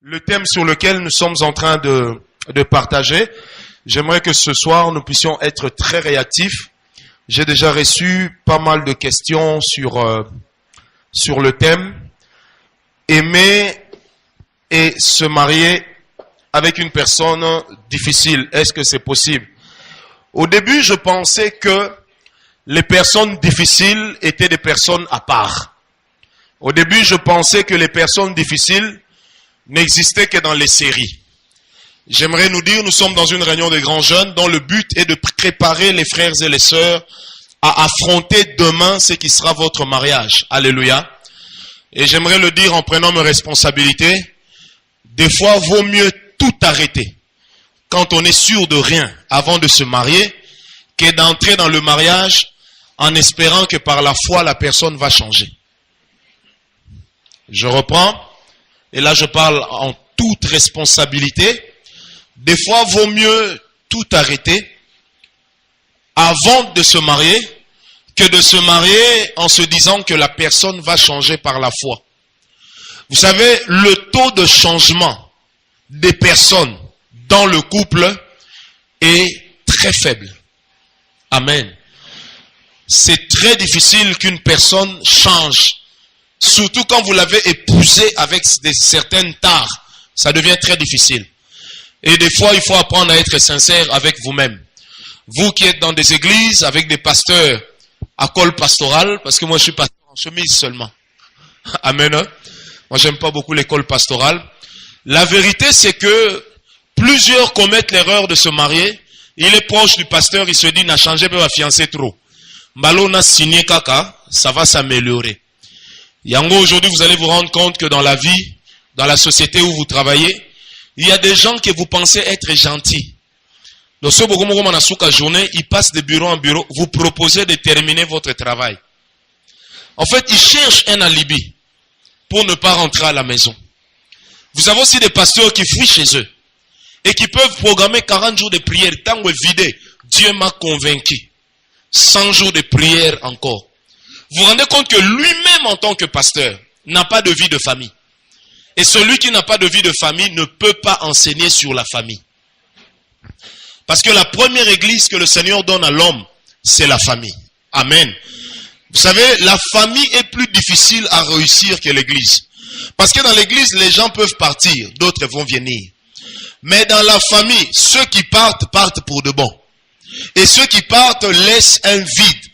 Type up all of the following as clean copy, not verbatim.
Le thème sur lequel nous sommes en train de partager, j'aimerais que ce soir nous puissions être très réactifs. J'ai déjà reçu pas mal de questions sur le thème aimer et se marier avec une personne difficile. Est-ce que c'est possible? Au début, je pensais que les personnes difficiles étaient des personnes à part. Au début, je pensais que les personnes difficiles n'existaient que dans les séries. J'aimerais nous dire, nous sommes dans une réunion de grands jeunes dont le but est de préparer les frères et les sœurs à affronter demain ce qui sera votre mariage. Alléluia. Et j'aimerais le dire en prenant mes responsabilités. Des fois, vaut mieux tout arrêter quand on est sûr de rien avant de se marier que d'entrer dans le mariage en espérant que par la foi, la personne va changer. Je reprends. Et là, je parle en toute responsabilité. Des fois, vaut mieux tout arrêter avant de se marier que de se marier en se disant que la personne va changer par la foi. Vous savez, le taux de changement des personnes dans le couple est très faible. Amen. C'est très difficile qu'une personne change. Surtout quand vous l'avez épousé avec certaines tares, ça devient très difficile. Et des fois, il faut apprendre à être sincère avec vous-même. Vous qui êtes dans des églises avec des pasteurs à col pastoral, parce que moi je suis pasteur en chemise seulement. Amen. Moi j'aime pas beaucoup l'école pastorale. La vérité c'est que plusieurs commettent l'erreur de se marier. Il est proche du pasteur, il se dit n'a changé pas ma fiancée trop. Malo n'a signé kaka, ça va s'améliorer. Yango, aujourd'hui, vous allez vous rendre compte que dans la vie, dans la société où vous travaillez, il y a des gens que vous pensez être gentils. Donc, ce journée, ils passent de bureau en bureau, vous proposez de terminer votre travail. En fait, ils cherchent un alibi pour ne pas rentrer à la maison. Vous avez aussi des pasteurs qui fuient chez eux et qui peuvent programmer 40 jours de prière. Tant que vidé, Dieu m'a convaincu. 100 jours de prière encore. Vous vous rendez compte que lui-même en tant que pasteur n'a pas de vie de famille. Et celui qui n'a pas de vie de famille ne peut pas enseigner sur la famille. Parce que la première église que le Seigneur donne à l'homme, c'est la famille. Amen. Vous savez, la famille est plus difficile à réussir que l'église. Parce que dans l'église, les gens peuvent partir, d'autres vont venir. Mais dans la famille, ceux qui partent, partent pour de bon. Et ceux qui partent laissent un vide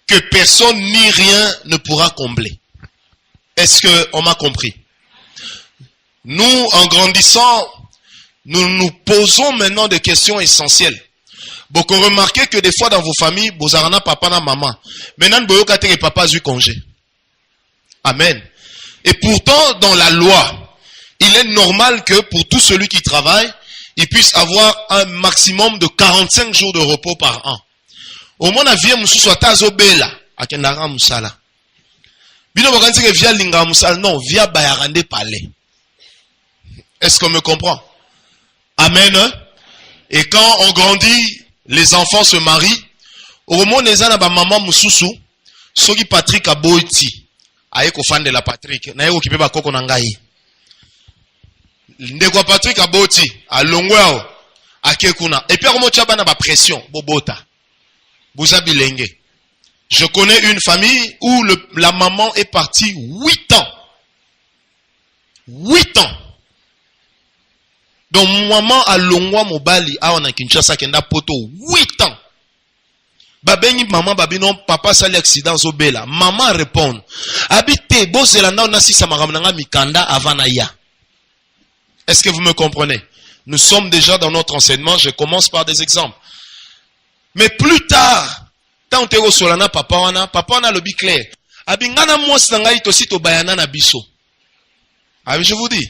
que personne ni rien ne pourra combler. Est-ce qu'on m'a compris? Nous, en grandissant, nous nous posons maintenant des questions essentielles. Beaucoup remarquez que des fois dans vos familles, vous avez papa et maman. Maintenant, vous avez que papa a eu congé. Amen. Et pourtant, dans la loi, il est normal que pour tout celui qui travaille, il puisse avoir un maximum de 45 jours de repos par an. Au moins, vie soit tazobela akendara musala. Bino bakanzi que via linga musala non via bayarande palais. Est-ce qu'on me comprend? Amen. Et quand on grandit, les enfants se marient. Au moment les ana ba maman mususu, soki Patrick aboiti, aye ko fan de la Patrick, na yeko kipe ba koko na ngai. Ndeko Patrick aboti, a longwao, akekuna. Et puis comment tu as bana ba pression, bobota. Bouzabilenge. Je connais une famille où la maman est partie 8 ans. 8 ans. Donc maman a longwa mobali a on a Kinshasa kenda poto 8 ans. Babengi maman babi non papa sali accident zo bela. Maman répond. Habite bozelanda on a si samaramnanga mikanda avant na ya. Est-ce que vous me comprenez? Nous sommes déjà dans notre enseignement, je commence par des exemples. Mais plus tard, tant que tu solana papa wana le bi clair. Abingana mwasi ngai to sito bayana na biso. Ah, je vous dis.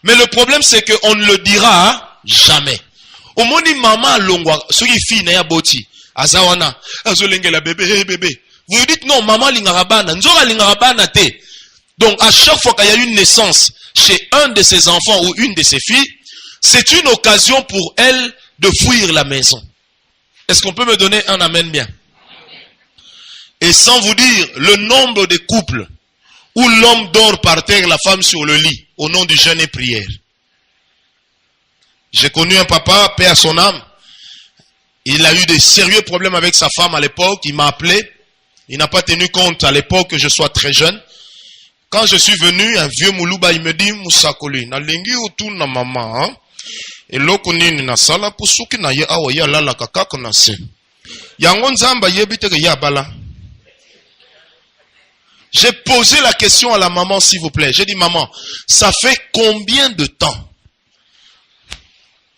Mais le problème c'est que on ne le dira jamais. Au moni maman longwa, ceux qui fille na ya boti, azawana, azolengela bébé bébé. Vous dites non, maman lingarabana, nzora lingarabana te. Donc à chaque fois qu'il y a une naissance, chez un de ses enfants ou une de ses filles, c'est une occasion pour elle de fuir la maison. Est-ce qu'on peut me donner un amen bien? Et sans vous dire le nombre de couples où l'homme dort par terre, la femme sur le lit, au nom du jeûne et prière. J'ai connu un papa, paix à son âme. Il a eu des sérieux problèmes avec sa femme à l'époque. Il m'a appelé. Il n'a pas tenu compte à l'époque que je sois très jeune. Quand je suis venu, un vieux Moulouba, il me dit, Moussakoli, na lingi utu na mama, hein? Et loko nini na sala pusuki na ye awa ya lala kakako na se. Yango nzamba yebite ke ya bala. J'ai posé la question à la maman, s'il vous plaît. J'ai dit, maman, ça fait combien de temps?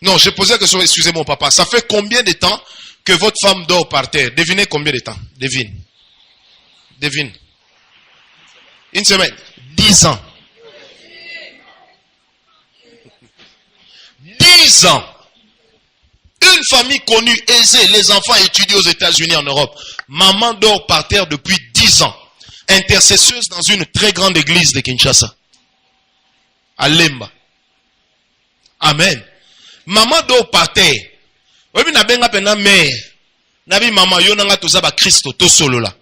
Non, j'ai posé la question, excusez mon papa. Ça fait combien de temps que votre femme dort par terre? Devinez combien de temps? Devine. Devine. Une semaine. 10 ans. 10 ans. Une famille connue, aisée, les enfants étudient aux États-Unis, en Europe. Maman dort par terre depuis 10 ans. Intercesseuse dans une très grande église de Kinshasa. À Lemba. Amen. Maman dort par terre. Obi na benga pena mère. Nabi maman yo nanga tozaba Christo to solo là.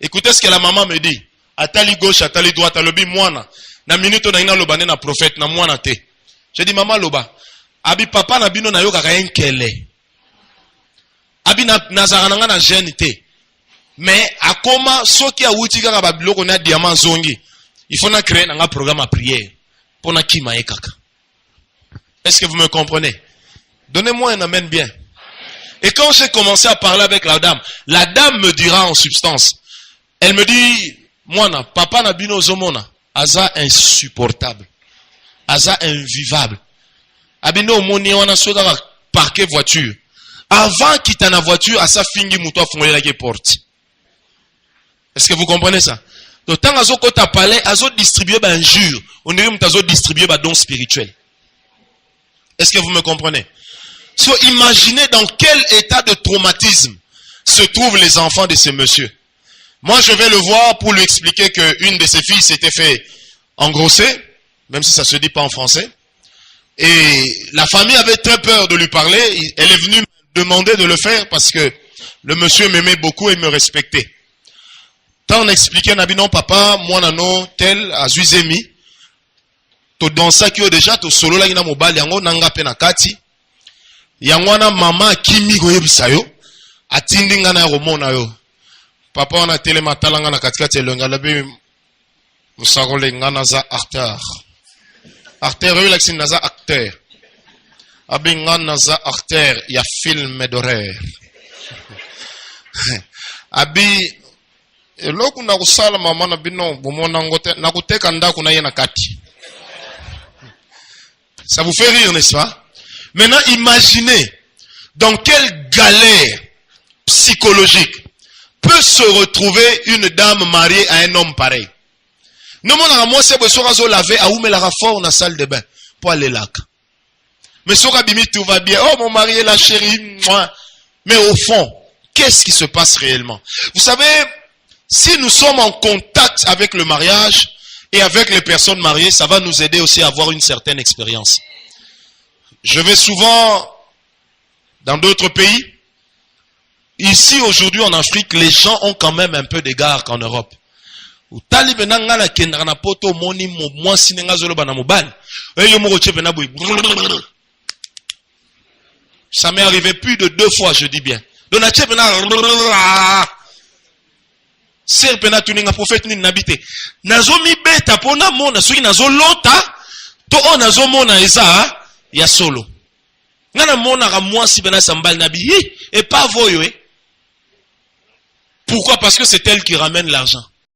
Écoutez ce que la maman me dit. Atali gauche, atali droite, alobi mwana. Na minute na ina loba na prophète na mwana te. Je dis maman loba. Abi papa na bino na yo kaka enkele. Abi na nazara nanga na jeune te. Mais à comment soki a wuti kaka ba biloko na diamant zongi. Il faut na créer un programme à prière pour na kima ekaka. Est-ce que vous me comprenez? Donnez-moi un amen bien. Et quand j'ai commencé à parler avec la dame me dira en substance, elle me dit, moi, papa na bino zomona, aza insupportable, aza invivable. Abino moni wana soda parquer voiture. Avant qu'il t'en a voiture, asa fingi muto fongole la porte. Est-ce que vous comprenez ça? Donc, tant azo kota palais, azo distribuer ba injure, on dirait mutazo distribuer ba don spirituel. Est-ce que vous me comprenez? So, imaginez dans quel état de traumatisme se trouvent les enfants de ce monsieur. Moi, je vais le voir pour lui expliquer qu'une de ses filles s'était fait engrosser, même si ça ne se dit pas en français. Et la famille avait très peur de lui parler. Elle est venue me demander de le faire parce que le monsieur m'aimait beaucoup et me respectait. Tant on expliquait, on a dit non, papa, moi, nano, tel, à Zuizemi. To dansa ki yo déjà to solo la ina mobile yango nanga pe na kati yango na mama kimi ko yebisa yo atindi nga na romona yo papa wana tele matalanga na katikati elonga labi musakole nga na za acteur yo laksi na za acteur abi nga na za acteur ya film d'horreur abi eloko na kusala mama na bino bomona ngote na kuteka ndako na ye na kati. Ça vous fait rire, n'est-ce pas? Maintenant, imaginez dans quelle galère psychologique peut se retrouver une dame mariée à un homme pareil. Nous, moi, c'est que je vais laver à où me la fort dans la salle de bain pour aller là. Mais sur Abimi, tout va bien. Oh, mon mari est la chérie. Moi. Mais au fond, qu'est-ce qui se passe réellement? Vous savez, si nous sommes en contact avec le mariage, et avec les personnes mariées, ça va nous aider aussi à avoir une certaine expérience. Je vais souvent dans d'autres pays. Ici, aujourd'hui, en Afrique, les gens ont quand même un peu d'égard qu'en Europe. Ça m'est arrivé plus de 2 fois, je dis bien. Ser pena tuninga prophète ni nabite nazo mi beta pona mona soki nazo lota to o nazo mona eza ya solo ngana mona ka mwasi pena sambal nabi et pas voyo. Pourquoi? Parce que c'est elle qui ramène l'argent.